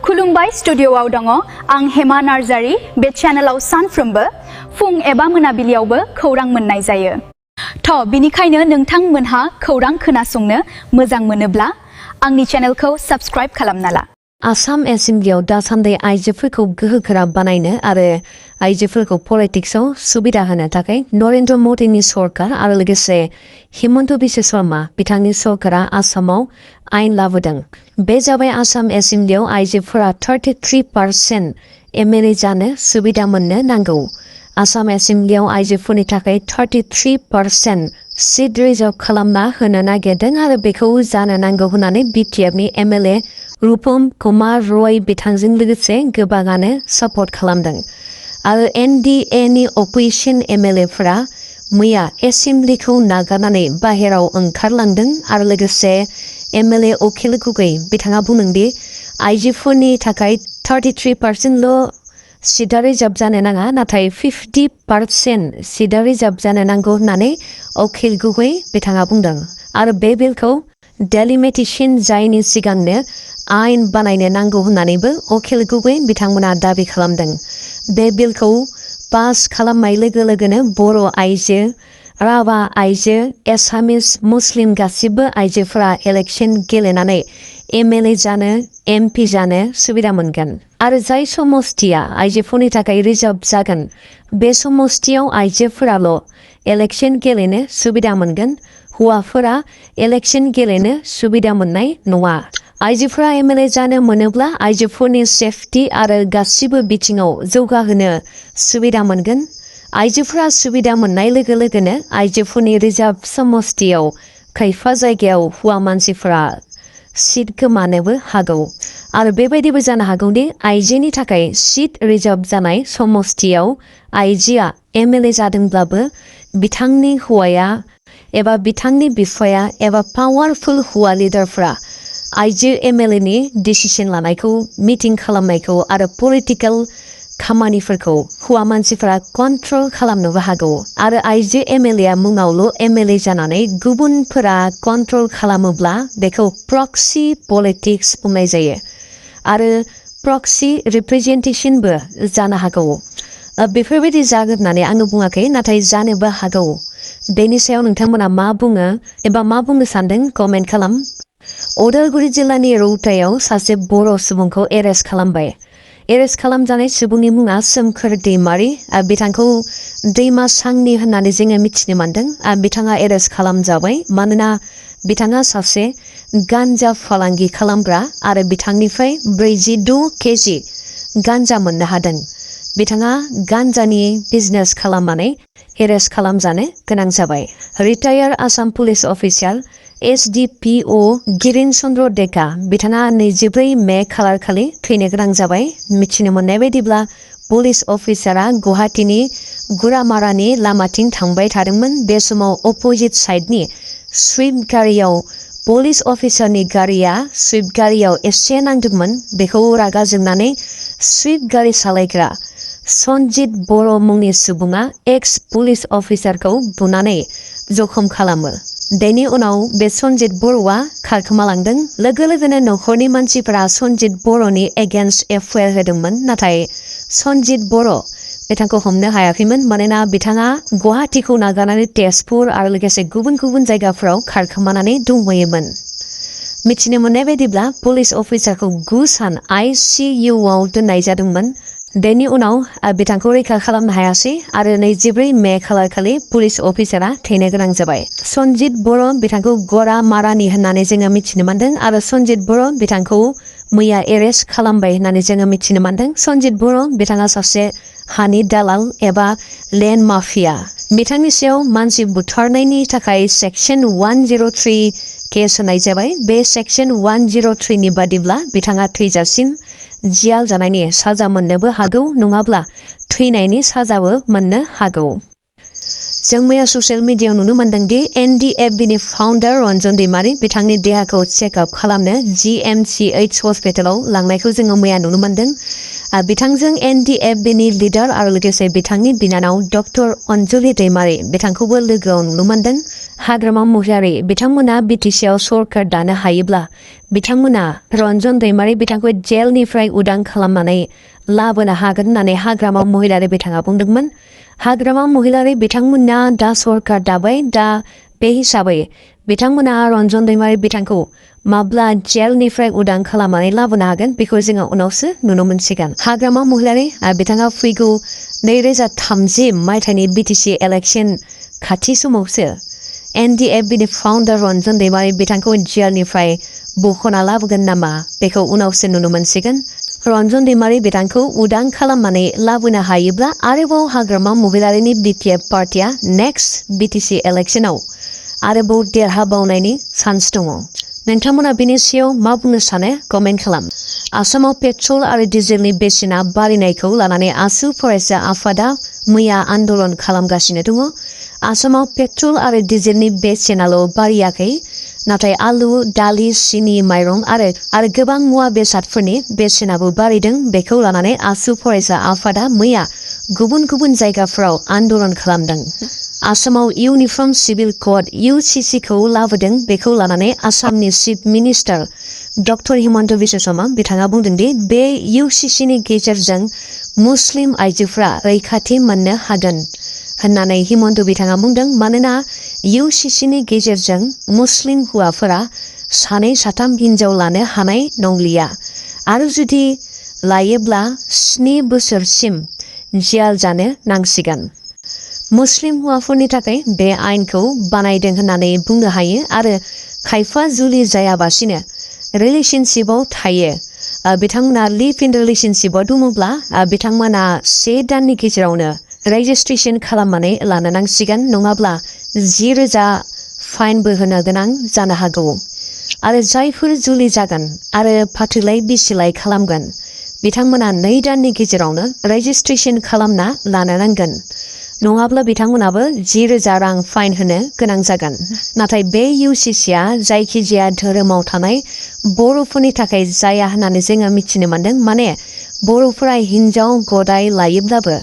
खुलुमबाय स्टुडिय'आव दङ आं हेमा नार्जारी बे चेनेलाव सानफ्रोमबो फुं एबा मोनाबिलियावबो खौरां मोननाय जायो। बिनिखायनो नोंथांमोनहा खौरां खोनासंनो मोजां मोनोब्ला आंनि चेनेलखौ साबस्क्राइब खालामना ला। आसाम एसेम्ब्लियाव दासान्दि आइजोफोरखौ गोहोगोरा बानायनो आरो आइजोफोरखौ पलिटिक्सआव सुबिदा होनो थाखाय नरेन्द्र मदिनि सरकार आरो लोगोसे हिमन्त बिश्व शर्मा बिथांनि सरकारा आसामाव आयेन लाबोदों। बे जाबाय आसाम एसेम्ब्लियाव आइजोफोरा 33% एमएलए जानो सुबिदा मोननो नांगौ। आसाम एसेम्ब्लियाव आइजोफोरनि थाखाय 33% सीट रिजार्व खालामना होनो नागिरदों आरो बेखौ जानो नांगौ होननानै BTFनि एमएलए रूपम कुमार रय बिथांजों लोगोसे गोबाङानो सापर्ट खालामदों आरो NDAनि अपोजिशन एमएलएफोरा मैया एसेम्ब्लिखौ नागारनानै बाहेराव ओंखारलांदों आरो लोगोसे एमएलए अखिल गगৈ बिथाङा बुंदोंदि आइजोफोरनि थाखाय 33%ल' सीटआ रिजार्व जानो नाङा नाथाय 50% सीटआ रिजार्व जानो नांगौ होननानै अखिल गगৈ बिथाङा बुंदों आरो बे बिलखौ डेलिमिटेशन जायैनि सिगांनो आयेन बानायनो नांगौ होननानैबो अखिल गगৈ बिथांमोना दाबि खालामदों। बे बिलखौ पास खालामनाय लोगो लोगोनो बर' आइजो, राभा आइजो, एसामिस, मुस्लिम गासिबो आइजोफोरा इलेक्शन गेलेनानै एमएलए जानो, MP जानो सुबिदा मोनगोन आरो जाय समस्तिया आइजोफोरनि थाखाय रिजार्व जागोन बे समस्तियाव आइजोफोराल' इलेक्शन गेलेनो सुबिदा मोनगोन, हौवाफोरा इलेक्शन गेलेनो सुबिदा मोननाय नङा। आइजोफोरा एमएलए जानो मोनोब्ला आइजोफोरनि सेफटि आरो गासिबो बिथिङाव जौगाहोनो सुबिदा मोनगोन। आइजोफोरा सुबिदा मोननाय लोगो लोगोनो आइजोफोरनि रिजार्व समस्तियाव खायफा जायगायाव हौवा मानसिफोरा सीट गोमानोबो हागौ आरो बेबायदिबो जानो हागौदि आइजोनि थाखाय सीट रिजार्व जानाय समस्तियाव आइजोआ एमएलए जादोंब्लाबो बिथांनि हौवाया एबा बिथांनि बिफाया एबा पावारफुल हौवा लिडारफोरा आइजो एमएलएनि डिसिसन लानायखौ, मिटिं खालामनायखौ आरो पलिटिकेल खामानिफोरखौ हौवा मानसिफोरा कन्ट्रल खालामनोबो हागौ आरो आइजो एमएलएआ मुङावल' एमएलए जानानै गुबुनफोरा कन्ट्रल खालामोब्ला बेखौ प्रक्सी पलिटिक्स बुंनाय जायो आरो प्रक्सी रिप्रेजेन्टेशनबो जानो हागौ। बेफोरबायदि जागोन होननानै आङो बुङाखै नाथाय जानोबो हागौ। बेनि सायाव नोंथांमोना मा बुङो एबा मा बुंनो सानदों कमेन्ट खालाम। उदालगुरि जिल्लानि रौतायाव सासे बर' सुबुंखौ एरेस्ट खालामबाय। एरेस्ट खालामजानाय सुबुंनि मुङा सोमखोर दैमारि। बिथांखौ दैमा सांनि होननानै जोङो मिथिनो मोनदों। बिथाङा एरेस्ट खालामजाबाय मानोना बिथाङा सासे गान्जा फालांगि खालामग्रा आरो बिथांनिफ्राय 46 केजि गान्जा मोननो हादों। बिथाङा गान्जानि बिजनेस खालामनानै एरेस्ट खालामजानो गोनां जाबाय। Retire Assam police officer SDPO गिरिन Chandra Deka बिथाङा 24 मे खालार खालि थैनो गोनां जाबाय। मिथिनो मोननाय बायदिब्ला पुलिस अफिसारा गुवाहाटीनि गुरामारानि लामाथिं थांबाय थादोंमोन। बे समाव अपोजिट साइडनि स्विफ्ट गारियाव पुलिस अफिसारनि गारिया स्विफ्ट गारियाव एसे नांदोंमोन। बेखौ रागा जोंनानै स्विफ्ट गारि सालायग्रा सनजित बर' मुंनि सुबुङा एक्स पुलिस अफिसारखौ बुनानै जखम खालामो। बेनि उनाव बे सनजित बर'आ खारखोमालांदों। लोगो लोगोनो न'खरनि मानसिफोरा सनजित बर'नि एगेन्स्ट FIR होदोंमोन नाथाय सनजित बर' बिथांखौ हमनो हायाखैमोन मानोना बिथाङा गुवाहाटीखौ नागारनानै तेजपुर आरो लोगोसे गुबुन गुबुन जायगाफोराव खारखोमानानै दंहैयोमोन। मिथिनो मोननाय बायदिब्ला पुलिस अफिसारखौ 9 सान ICUआव दोननाय जादोंमोन। बेनि उनाव बिथांखौ रैखा खालामनो हायासै आरो 24 मे खालार खालि पुलिस अफिसारा थैनो गोनां जाबाय। सनजित बर' बिथांखौ गरामारानि होननानै जोङो मिथिनो मोनदों आरो सनजित बर' बिथांखौ मैया एरेस्ट खालामबाय होननानै जोङो मिथिनो मोनदों। सनजित बर' बिथाङा सासे हानि दालाल एबा लेन्ड माफिया। बिथांनि सायाव मानसि बुथारनायनि थाखाय सेक्सन 103 केस होनाय जाबाय। बे सेक्सन 103नि बादिब्ला बिथाङा थैजासिम जियाल जानायनि साजा मोननोबो हागौ नङाब्ला थैनायनि साजाबो मोननो हागौ। जों मैया ससियेल मिडियायाव नुनो मोनदोंदि NDFBनि फाउन्डार रन्जन दैमारि बिथांनि देहाखौ चेकआप खालामनो GMCH हस्पिटालाव लांनायखौ जोङो मैया नुनो मोनदों। बिथांजों NDFBनि लिडार आरो लोगोसे बिथांनि बिनानाव डक्टर अनजुलि दैमारि बिथांखौबो लोगोआव नुनो मोनदों Hagrama Mahilary बिथांमोना BTCआव सरकार दानो हायोब्ला बिथांमोना रन्जन दैमारि बिथांखौ जेलनिफ्राय उदां खालामनानै लाबोनो हागोन होननानै हाग्रामा महिलारि बिथाङा बुंदोंमोन। हाग्रामा महिलारि बिथांमोना दा सरकार दाबाय दा बे हिसाबै बिथांमोना रन्जन दैमारि बिथांखौ माब्ला जेलनिफ्राय उदां खालामनानै लाबोनो हागोन बेखौ जोङो उनावसो नुनो मोनसिगोन। हाग्रामा महिलारि बिथाङा फैगौ 2030 मायथाइनि BTC Election खाथि समावसो NDFBनि फाउन्डार रन्जन दैमारि बिथांखौ जेलनिफ्राय बख'ना लाबोगोन नामा बेखौ उनावसो नुनो मोनसिगोन। रन्जन दैमारि बिथांखौ उदां खालामनानै लाबोनो हायोब्ला आरोबाव हाग्रामा महिलारिनि BTF पार्टिया नेक्स्ट BTC इलेक्शनाव आरोबाव देरहाबावनायनि चान्स दङ। नोंथांमोना बेनि सायाव मा बुंनो सानो कमेन्ट खालाम। आसामाव पेट्रल आरो डिजेलनि बेसेना बारायनायखौ लानानै आसु फरायसा आफादा मैया आन्दोलन खालामगासिनो दङ। आसामाव पेट्रल आरो डिजेलनि बेसेनाल' बारायाखै नाथाय आलु, दालि, सिनि, माइरं आरो गोबां मुवा बेसादफोरनि बेसेनाबो बारायदों। बेखौ लानानै आसु फरायसा आफादा मैया गुबुन गुबुन जायगाफोराव आन्दोलन खालामदों। आसामाव इउनिफर्म सिभिल कोड UCCखौ लाबोदों। बेखौ लानानै आसामनि chief minister doctor Himanta Biswa Sharma बिथाङा बुंदों दि बे UCCनि गेजेरजों मुस्लिम आइजोफोरा रैखाथि मोननो हागोन होननानै हिमन्त बिथाङा बुंदों। मानोना UCCनि गेजेरजों मुस्लिम हौवाफोरा 2-3 हिनजाव लानो हानाय नंलिया आरो जुदि लायोब्ला 7 बोसोरसिम जेल जानो नांसिगोन। मुस्लिम हौवाफोरनि थाखाय बे आयेनखौ बानायदों होननानै बुंनो हायो आरो खायफा जुलि जायाबासिनो रिलेशनशिपआव थायो बिथांमोना लिभ इन रिलेशनशिपआव दङब्ला बिथांमोना 1 दाननि गेजेरावनो रेजिस्ट्रेशन खालामनानै लानो नांसिगोन नङाब्ला 10,000 फाइनबो होनो गोनां जानो हागौ। आरो जायफोर जुलि जागोन आरो फाथैलाइ बिसिलाइ खालामगोन बिथांमोना 2 दाननि गेजेरावनो रेजिस्ट्रेशन खालामना लानो नांगोन नङाब्ला बिथांमोनाबो 10,000 रां फाइन होनो गोनां जागोन। नाथाय बे UCCआ जायखिजाया धोरोमाव थानाय बर'फोरनि थाखाय जाया होननानै जोङो मिथिनो मोनदों। माने बर'फोरा हिनजाव गदाय लायोब्लाबो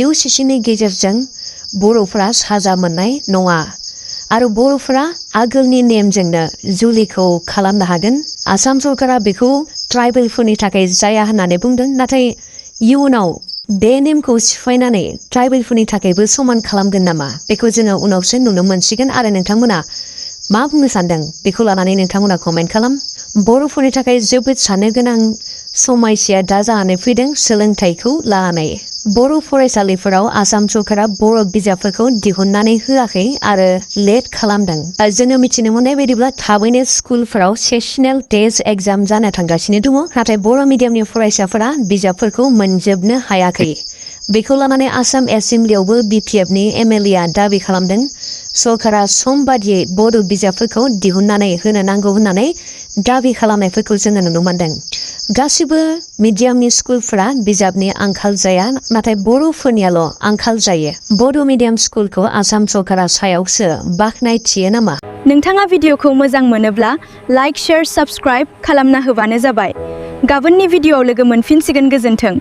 UCCनि गेजेरजों बर'फोरा साजा मोननाय नङा आरो बर'फोरा आगोलनि नेमजोंनो जुलिखौ खालामनो हागोन। आसाम सरकारा बेखौ ट्राइबेलफोरनि थाखाय जाया होननानै बुंदों नाथाय इयुनाव बे नेमखौ सिफायनानै ट्राइबेलफोरनि थाखायबो समान खालामगोन नामा बेखौ जोङो उनावसो नुनो मोनसिगोन। आरो नोंथांमोना मा बुंनो सानदों बेखौ लानानै नोंथांमोना कमेन्ट खालाम। बर'फोरनि थाखाय जोबोद साननो गोनां समस्या दा जानानै फैदों सोलोंथाइखौ लानानै। बर' फरायसालिफोराव आसाम सरकारा बर' बिजाबफोरखौ दिहुननानै होआखै आरो लेट खालामदों। जोङो मिथिनो मोननाय बायदिब्ला थाबैनो स्कुलफोराव सेसनेल टेस्ट एग्जाम जानो थांगासिनो दङ नाथाय बर' मिडियामनि फरायसाफोरा बिजाबफोरखौ मोनजोबनो हायाखै। बेखौ लानानै आसाम एसेम्ब्लियावबो BPFनि MLAआ दाबि खालामदों सरकारा सम बादियै बड' बिजाबफोरखौ दिहुननानै होनो नांगौ होननानै दाबि खालामनायफोरखौ जोङो नुनो मोनदों। गासिबो मिडियामनि स्कुलफोरा बिजाबनि आंखाल जाया नाथाय बर'फोरनियाल' आंखाल जायो। बड' मिडियाम स्कुलखौ आसाम सरकारा सायावसो बाख्नायथियो नामा? नोंथाङा भिडिअखौ मोजां मोनोब्ला लाइक, शेयार, साबस्क्राइब खालामना होबानो जाबाय। गाबोननि भिडिअआव लोगो मोनफिनसिगोन। गोजोन्थों।